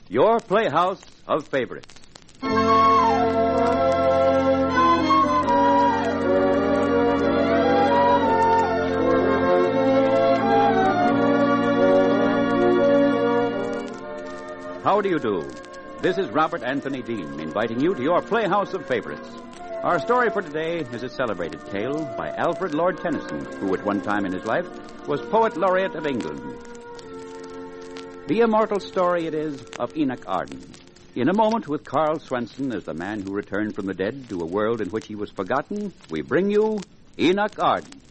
your Playhouse of Favorites. How do you do? This is Robert Anthony Dean inviting you to your Playhouse of Favorites. Our story for today is a celebrated tale by Alfred Lord Tennyson, who at one time in his life was Poet Laureate of England. The immortal story it is of Enoch Arden. In a moment, with Carl Swenson as the man who returned from the dead to a world in which he was forgotten, we bring you Enoch Arden.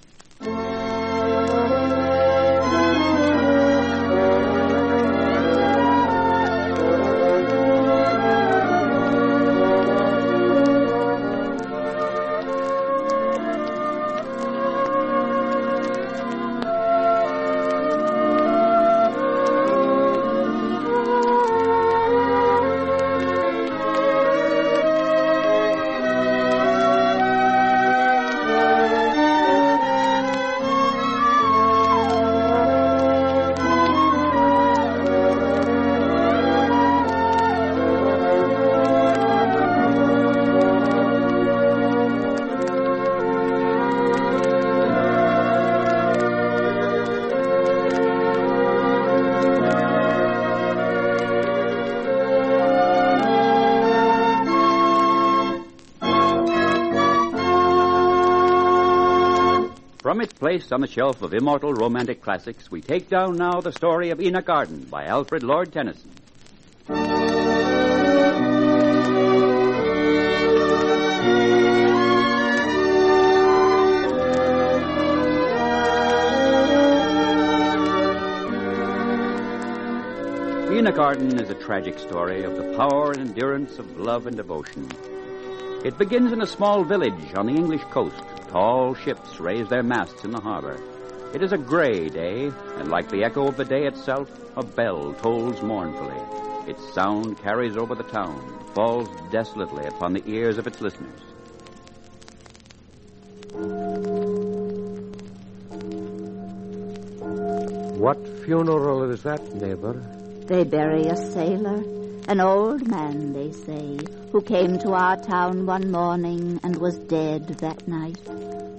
From its place on the shelf of immortal romantic classics, we take down now the story of Enoch Arden by Alfred Lord Tennyson. Enoch Arden is a tragic story of the power and endurance of love and devotion. It begins in a small village on the English coast. Tall ships raise their masts in the harbor. It is a gray day, and like the echo of the day itself, a bell tolls mournfully. Its sound carries over the town, falls desolately upon the ears of its listeners. What funeral is that, neighbor? They bury a sailor, an old man, they say, who came to our town one morning and was dead that night.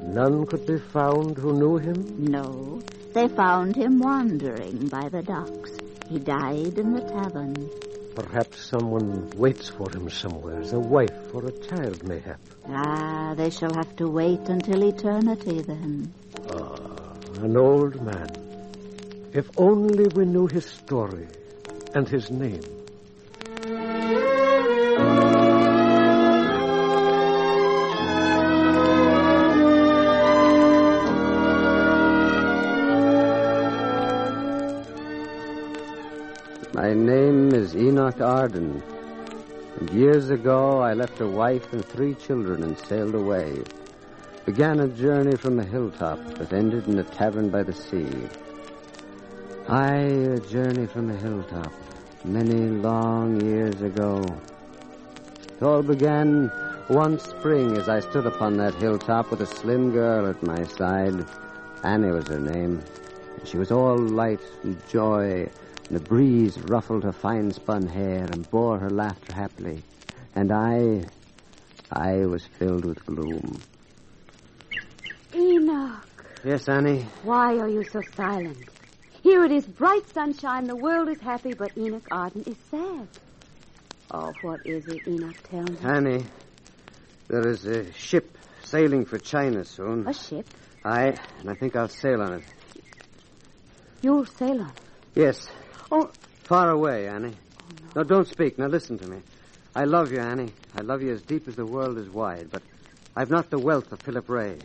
None could be found who knew him? No, they found him wandering by the docks. He died in the tavern. Perhaps someone waits for him somewhere, a wife or a child, mayhap. Ah, they shall have to wait until eternity then. An old man. If only we knew his story and his name. My name is Enoch Arden, and years ago I left a wife and 3 children and sailed away. Began a journey from a hilltop that ended in a tavern by the sea. A journey from a hilltop, many long years ago. It all began one spring as I stood upon that hilltop with a slim girl at my side. Annie was her name. She was all light and joy, and the breeze ruffled her fine-spun hair and bore her laughter happily. And I was filled with gloom. Enoch. Yes, Annie? Why are you so silent? Here it is, bright sunshine, the world is happy, but Enoch Arden is sad. Oh, what is it, Enoch? Tell me. Annie, there is a ship sailing for China soon. A ship? And I think I'll sail on it. You'll sail on it? Yes. Oh. Far away, Annie. Oh, no. No, don't speak. Now listen to me. I love you, Annie. I love you as deep as the world is wide, but I've not the wealth of Philip Ray.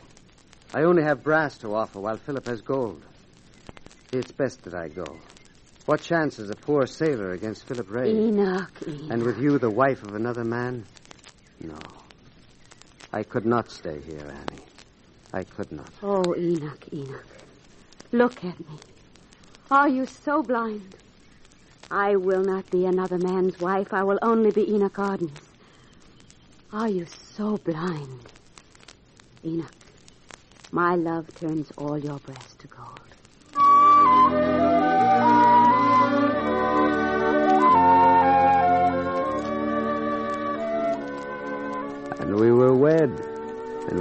I only have brass to offer while Philip has gold. It's best that I go. What chance is a poor sailor against Philip Ray? Enoch. And with you the wife of another man? No. I could not stay here, Annie. I could not. Oh, Enoch. Look at me. Are you so blind? I will not be another man's wife. I will only be Enoch Arden's. Are you so blind? Enoch, my love turns all your breast to gold.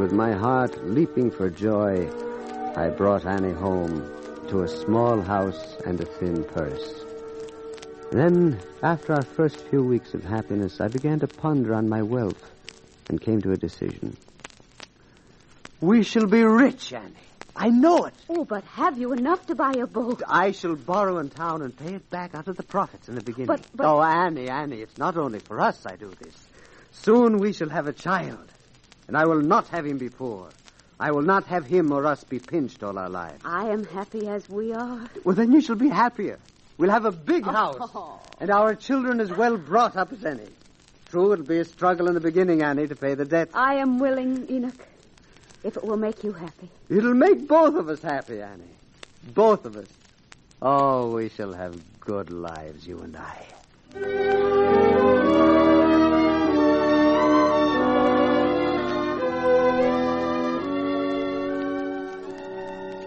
with my heart leaping for joy, I brought Annie home to a small house and a thin purse. Then, after our first few weeks of happiness, I began to ponder on my wealth and came to a decision. We shall be rich, Annie. I know it. Oh, but have you enough to buy a boat? I shall borrow in town and pay it back out of the profits in the beginning. But- Oh, Annie, it's not only for us I do this. Soon we shall have a child, and I will not have him be poor. I will not have him or us be pinched all our lives. I am happy as we are. Well, then you shall be happier. We'll have a big house, and our children as well brought up as any. True, it'll be a struggle in the beginning, Annie, to pay the debt. I am willing, Enoch, if it will make you happy. It'll make both of us happy, Annie. Both of us. Oh, we shall have good lives, you and I.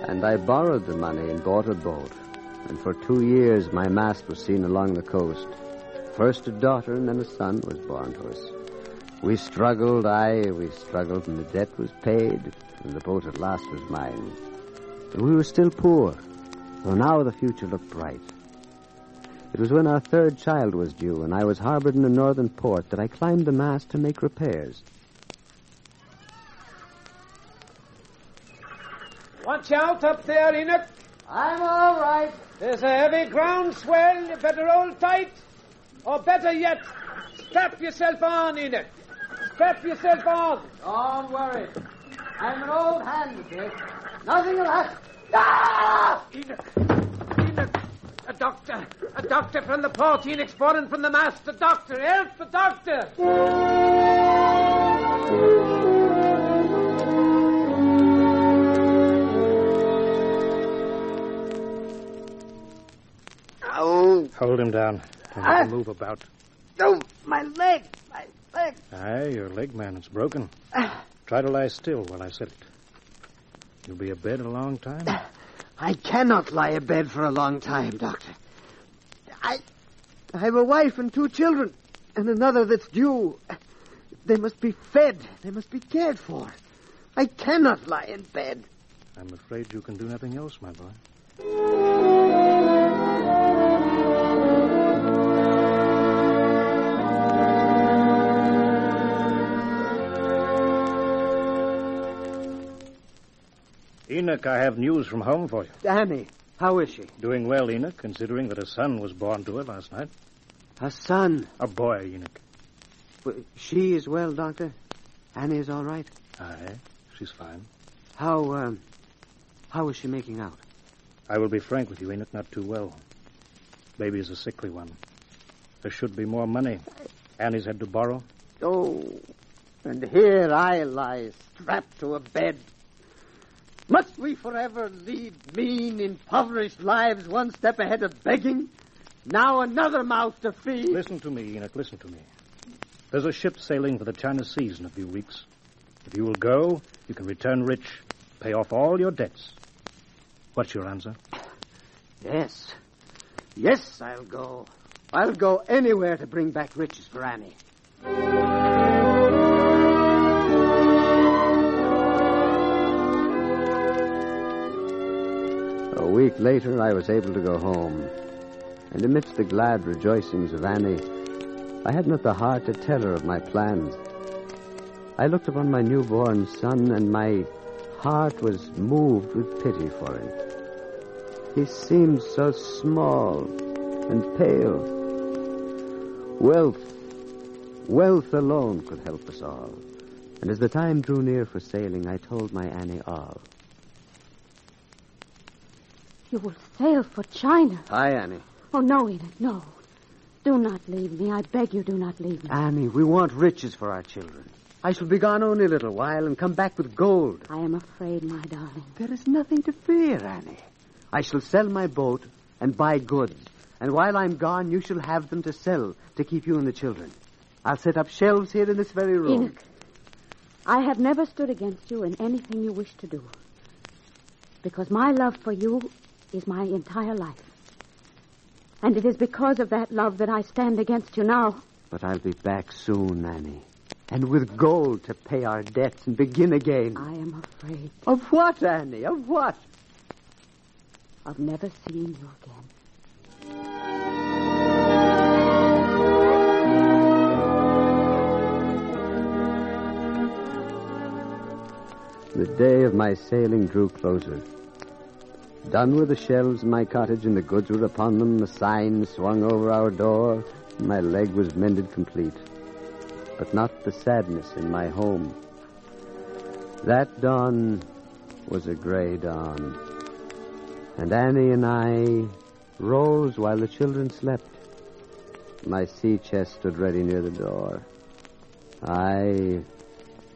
And I borrowed the money and bought a boat. And for 2 years my mast was seen along the coast. First a daughter and then a son was born to us. We struggled, and the debt was paid, and the boat at last was mine. But we were still poor, though now the future looked bright. It was when our third child was due, and I was harbored in a northern port, that I climbed the mast to make repairs. Watch out up there, Enoch. I'm all right. There's a heavy ground swell. You better hold tight. Or better yet, strap yourself on, Enoch. Strap yourself on. Don't worry. I'm an old hand at this. Nothing will happen. Ah! Enoch. A doctor from the port. Enoch's fallen from the mast. A doctor. Help the doctor. Hold him down. Don't move about. Oh, my leg. Aye, your leg, man. It's broken. Try to lie still while I set it. You'll be abed a long time. I cannot lie abed for a long time, Doctor. I have a wife and 2 children, and another that's due. They must be fed. They must be cared for. I cannot lie in bed. I'm afraid you can do nothing else, my boy. Enoch, I have news from home for you. Annie, how is she? Doing well, Enoch, considering that a son was born to her last night. A son. A boy, Enoch. Well, she is well, Doctor? Annie is all right? Aye, she's fine. How is she making out? I will be frank with you, Enoch, not too well. Baby is a sickly one. There should be more money. Annie's had to borrow. Oh, and here I lie, strapped to a bed. Must we forever lead mean, impoverished lives one step ahead of begging? Now another mouth to feed. Listen to me, Enoch, listen to me. There's a ship sailing for the China Seas in a few weeks. If you will go, you can return rich, pay off all your debts. What's your answer? Yes. Yes, I'll go. I'll go anywhere to bring back riches for Annie. A week later, I was able to go home. And amidst the glad rejoicings of Annie, I had not the heart to tell her of my plans. I looked upon my newborn son, and my heart was moved with pity for him. He seemed so small and pale. Wealth alone could help us all. And as the time drew near for sailing, I told my Annie all. You will sail for China. Aye, Annie. Oh, no, Enoch, no. Do not leave me. I beg you, do not leave me. Annie, we want riches for our children. I shall be gone only a little while and come back with gold. I am afraid, my darling. There is nothing to fear, Annie. I shall sell my boat and buy goods. And while I'm gone, you shall have them to sell to keep you and the children. I'll set up shelves here in this very room. Enoch, I have never stood against you in anything you wish to do. Because my love for you is my entire life. And it is because of that love that I stand against you now. But I'll be back soon, Annie. And with gold to pay our debts and begin again. I am afraid Of what, Annie? Of what? of never seeing you again. The day of my sailing drew closer. Done were the shelves in my cottage, and the goods were upon them. The sign swung over our door, and my leg was mended complete. But not the sadness in my home. That dawn was a gray dawn. And Annie and I rose while the children slept. My sea chest stood ready near the door.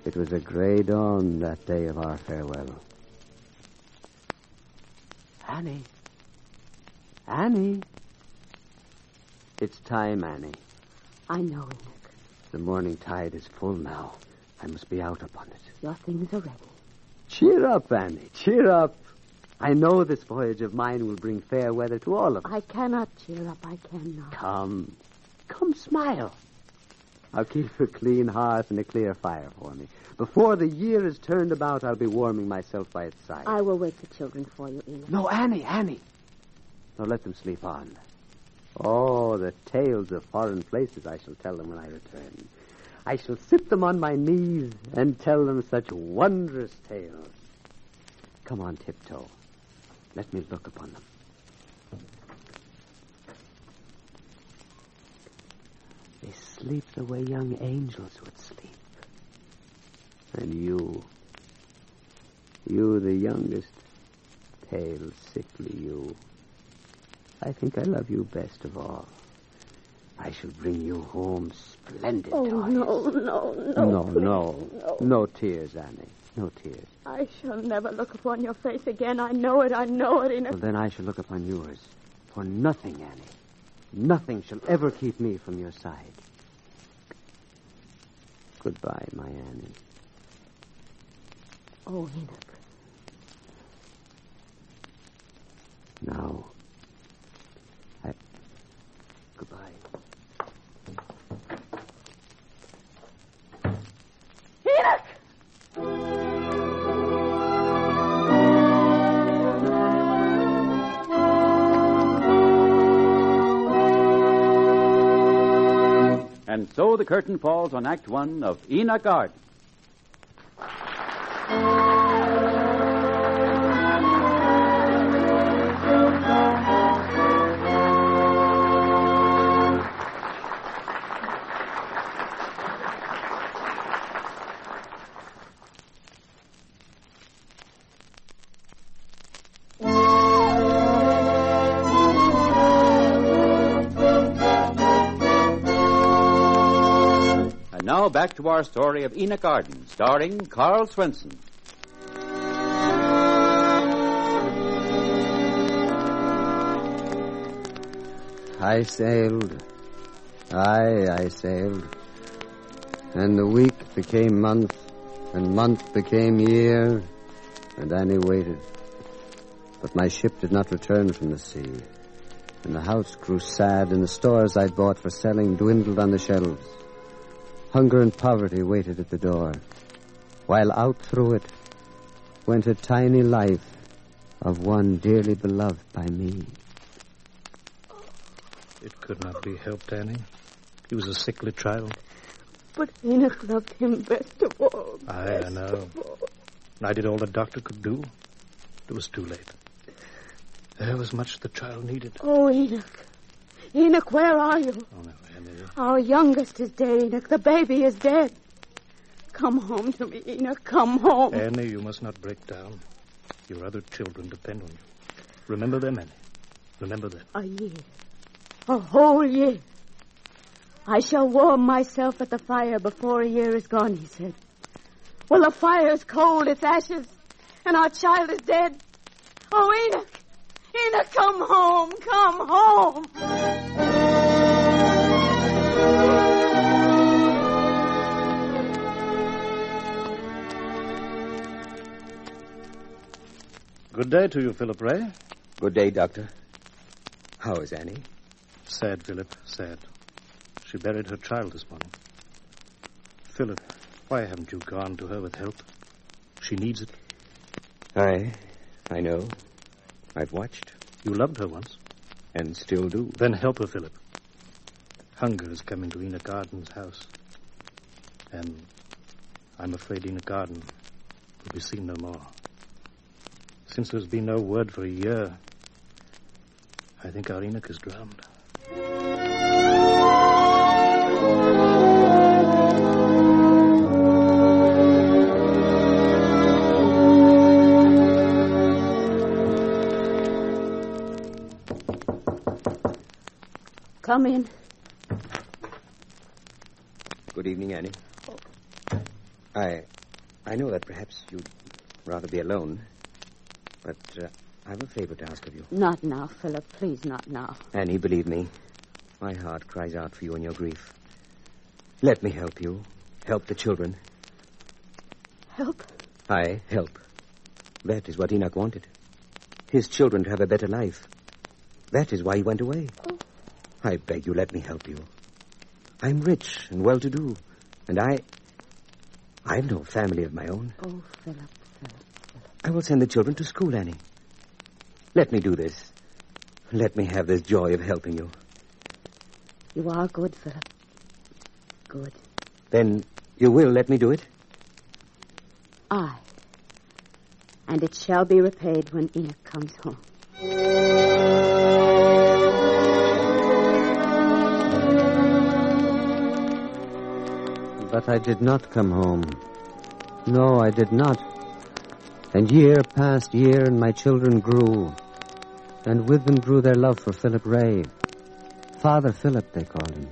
It was a gray dawn that day of our farewell. Annie. Annie. It's time, Annie. I know, Enoch. The morning tide is full now. I must be out upon it. Your things are ready. Cheer up, Annie. Cheer up. I know this voyage of mine will bring fair weather to all of us. I cannot cheer up. I cannot. Come, smile. I'll keep a clean hearth and a clear fire for me. Before the year is turned about, I'll be warming myself by its side. I will wake the children for you, Enoch. No, Annie. No, let them sleep on. Oh, the tales of foreign places I shall tell them when I return. I shall sit them on my knees and tell them such wondrous tales. Come on, tiptoe. Let me look upon them. They sleep the way young angels would sleep. And you, the youngest, pale, sickly you, I think I love you best of all. I shall bring you home splendid toys. No. No tears, Annie. No tears. I shall never look upon your face again. I know it, Enoch. Well, then I shall look upon yours. For nothing, Annie. Nothing shall ever keep me from your side. Goodbye, my Annie. Oh, Enoch. Now, goodbye. Enoch! And so the curtain falls on Act One of Enoch Arden. Now back to our story of Enoch Arden, starring Carl Swenson. I sailed. I sailed. And the week became month, and month became year, and Annie waited. But my ship did not return from the sea, and the house grew sad, and the stores I'd bought for selling dwindled on the shelves. Hunger and poverty waited at the door, while out through it went a tiny life of one dearly beloved by me. It could not be helped, Annie. He was a sickly child. But Enoch loved him best of all. I know. I did all the doctor could do. It was too late. There was much the child needed. Oh, Enoch. Enoch, where are you? Oh, no, Annie. Our youngest is dead, Enoch. The baby is dead. Come home to me, Enoch. Come home. Annie, you must not break down. Your other children depend on you. Remember them, Annie. Remember them. A year. A whole year. I shall warm myself at the fire before a year is gone, he said. Well, the fire is cold, it's ashes, and our child is dead. Oh, Enoch! Enoch, come home! Come home! Good day to you, Philip Ray. Good day, Doctor. How is Annie? Sad, Philip, sad. She buried her child this morning. Philip, why haven't you gone to her with help? She needs it. I know. I've watched. You loved her once. And still do. Then help her, Philip. Hunger is coming to Enoch Arden's house. And I'm afraid Enoch Arden will be seen no more. Since there's been no word for a year, I think our Enoch is drowned. Come in. Good evening, Annie. I know that perhaps you'd rather be alone, but I have a favor to ask of you. Not now, Philip. Please, not now. Annie, believe me, my heart cries out for you in your grief. Let me help you. Help the children. Help? Aye, help. That is what Enoch wanted. His children to have a better life. That is why he went away. Oh. I beg you, let me help you. I'm rich and well-to-do, and I've no family of my own. Oh, Philip. I will send the children to school, Annie. Let me do this. Let me have this joy of helping you. You are good, Philip. Good. Then you will let me do it? Aye. And it shall be repaid when Enoch comes home. But I did not come home. No, I did not. And year passed year, and my children grew. And with them grew their love for Philip Ray. Father Philip, they called him.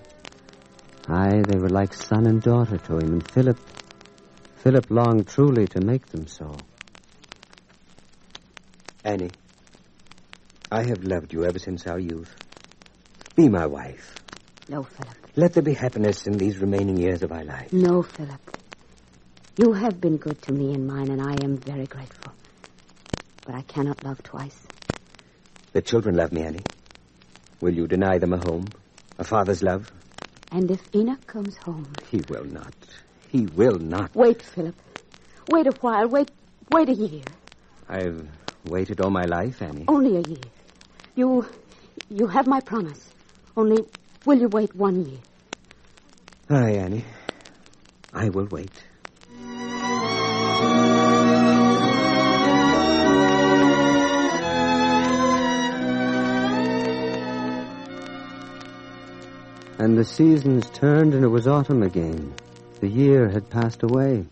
Aye, they were like son and daughter to him, and Philip longed truly to make them so. Annie, I have loved you ever since our youth. Be my wife. No, Philip. Let there be happiness in these remaining years of our life. No, Philip. You have been good to me and mine, and I am very grateful. But I cannot love twice. The children love me, Annie. Will you deny them a home, a father's love? And if Enoch comes home... He will not. He will not. Wait, Philip. Wait a while. Wait a year. I've waited all my life, Annie. Only a year. You have my promise. Only, will you wait 1 year? Aye, Annie. I will wait. And the seasons turned, and it was autumn again. The year had passed away.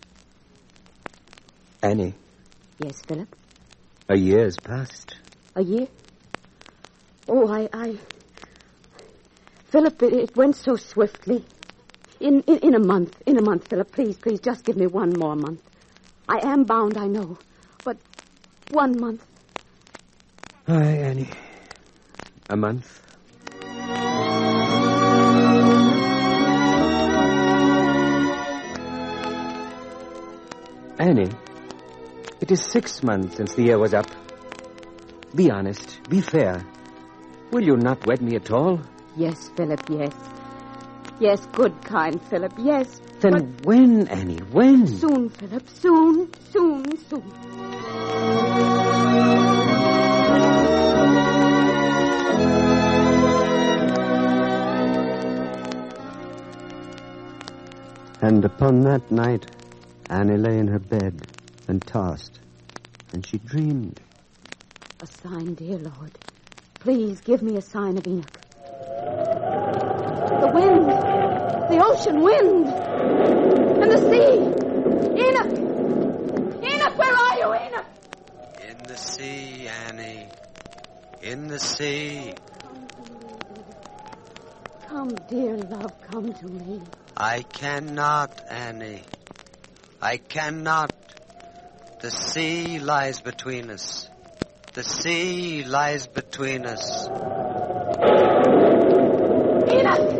Annie. Yes, Philip? A year's passed. A year? Oh, Philip, it went so swiftly. In a month, Philip, please, just give me 1 more month. I am bound, I know, but 1 month. Aye, Annie. A month. Annie, it is 6 months since the year was up. Be honest, be fair. Will you not wed me at all? Yes, Philip, yes. Yes, good, kind Philip, yes. Then when, Annie, when? Soon, Philip, soon. And upon that night, Annie lay in her bed and tossed, and she dreamed. A sign, dear Lord. Please give me a sign of Enoch. The wind, the ocean wind, and the sea. Enoch, where are you, Enoch? In the sea, Annie. In the sea. Come, dear love, come to me. I cannot, Annie. I cannot. The sea lies between us. The sea lies between us. Enoch!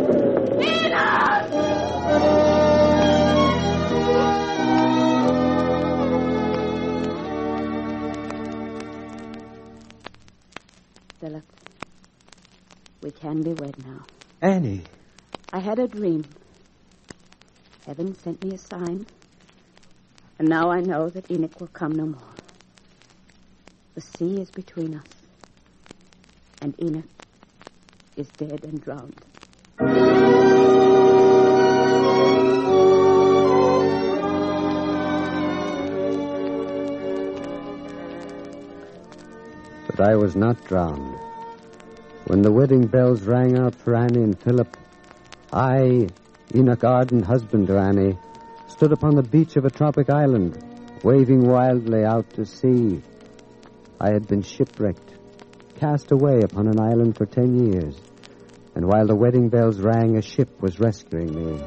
Philip, we can be wed now. Annie. I had a dream. Heaven sent me a sign. And now I know that Enoch will come no more. The sea is between us. And Enoch is dead and drowned. But I was not drowned. When the wedding bells rang out for Annie and Philip, I, Enoch Arden, husband to Annie, stood upon the beach of a tropic island, waving wildly out to sea. I had been shipwrecked, cast away upon an island for 10 years, and while the wedding bells rang, a ship was rescuing me.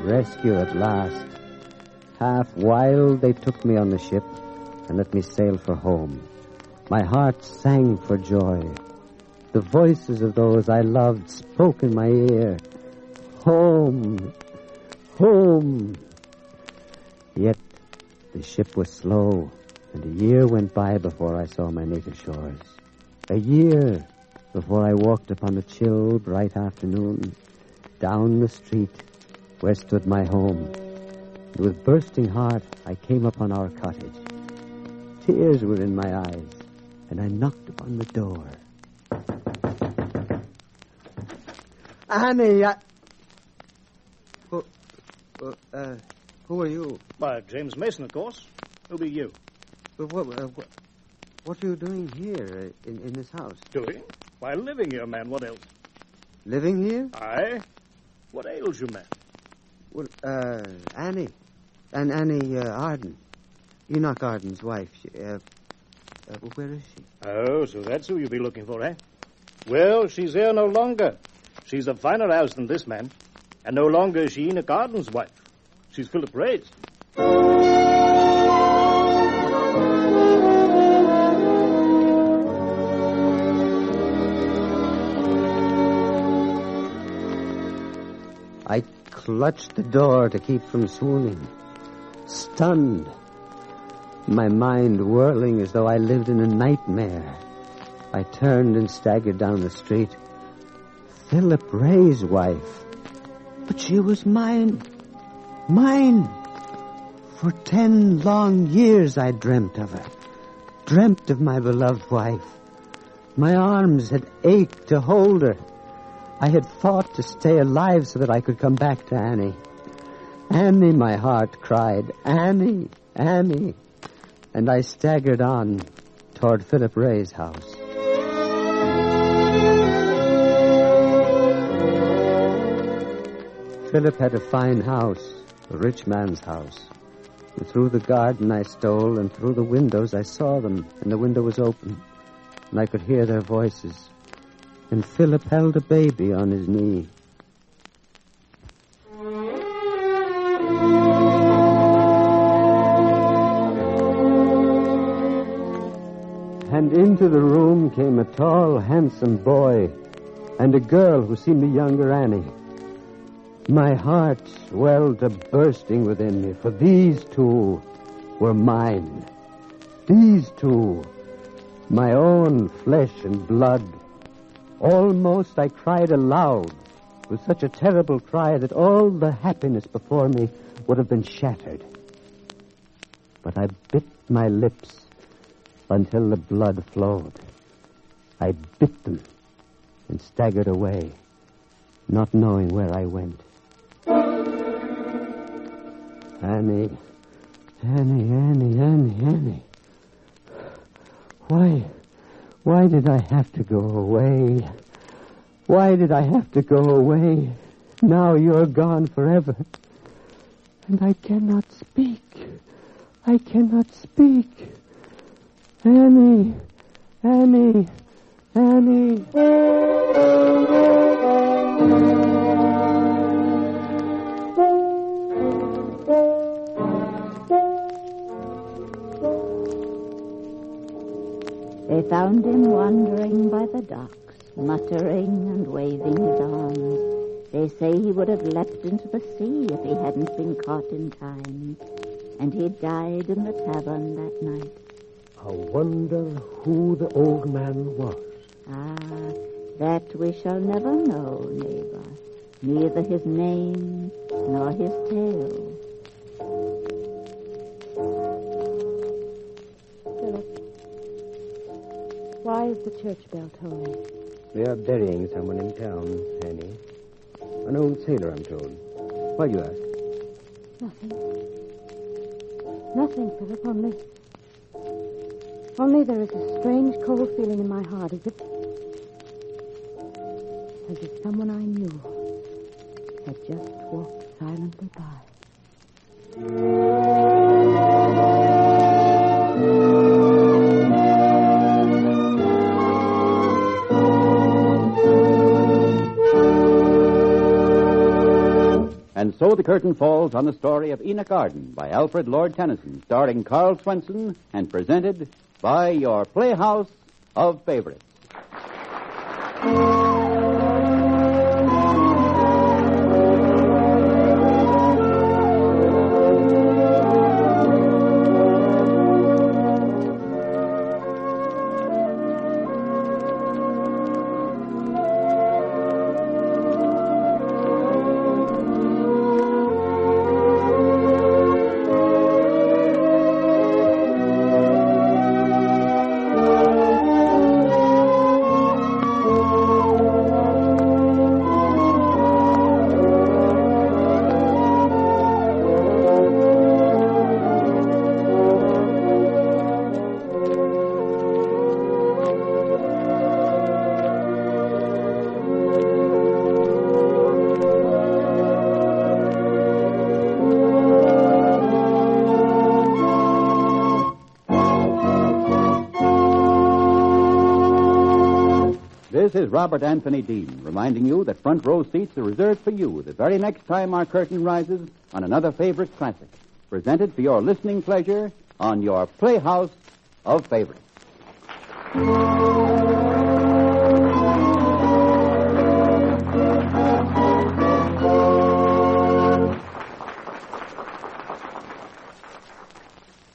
Rescue at last. Half wild, they took me on the ship and let me sail for home. My heart sang for joy. The voices of those I loved spoke in my ear. Home, home. Yet the ship was slow, and a year went by before I saw my native shores. A year before I walked upon a chill, bright afternoon down the street where stood my home. And with bursting heart, I came upon our cottage. Tears were in my eyes, and I knocked upon the door. Annie, who are you? Why, James Mason, of course. Who'll be you? What are you doing here in this house? Doing? Why, living here, man. What else? Living here? Aye. What ails you, man? Well, Annie. And Annie Arden. Enoch Arden's wife. Where is she? Oh, so that's who you'll be looking for, eh? Well, she's here no longer. She's a finer house than this man. And no longer is she Enoch Arden's wife. She's Philip Ray's. I clutched the door to keep from swooning. Stunned. My mind whirling as though I lived in a nightmare. I turned and staggered down the street. Philip Ray's wife. But she was mine. Mine. For 10 long years I dreamt of her. Dreamt of my beloved wife. My arms had ached to hold her. I had fought to stay alive so that I could come back to Annie. Annie, my heart cried. Annie, Annie. And I staggered on toward Philip Ray's house. Philip had a fine house, a rich man's house. And through the garden I stole, and through the windows I saw them, and the window was open, and I could hear their voices. And Philip held a baby on his knee. And into the room came a tall, handsome boy, and a girl who seemed a younger Annie. My heart swelled to bursting within me, for these two were mine. These two, my own flesh and blood. Almost I cried aloud, with such a terrible cry that all the happiness before me would have been shattered. But I bit my lips until the blood flowed. I bit them and staggered away, not knowing where I went. Annie, Annie, Annie, Annie, Annie. Why did I have to go away? Why did I have to go away? Now you're gone forever. And I cannot speak. I cannot speak. Annie, Annie, Annie. They found him wandering by the docks, muttering and waving his arms. They say he would have leapt into the sea if he hadn't been caught in time. And he died in the tavern that night. I wonder who the old man was. Ah, that we shall never know, neighbor. Neither his name nor his tale. Philip, why is the church bell tolling? They are burying someone in town, Annie. An old sailor, I'm told. Why do you ask? Nothing, Philip, only there is a strange cold feeling in my heart, as if someone I knew had just walked silently by. And so the curtain falls on the story of Enoch Arden by Alfred Lord Tennyson, starring Carl Swenson and presented by your Playhouse of Favorites. This is Robert Anthony Dean, reminding you that front row seats are reserved for you the very next time our curtain rises on another favorite classic, presented for your listening pleasure on your Playhouse of Favorites.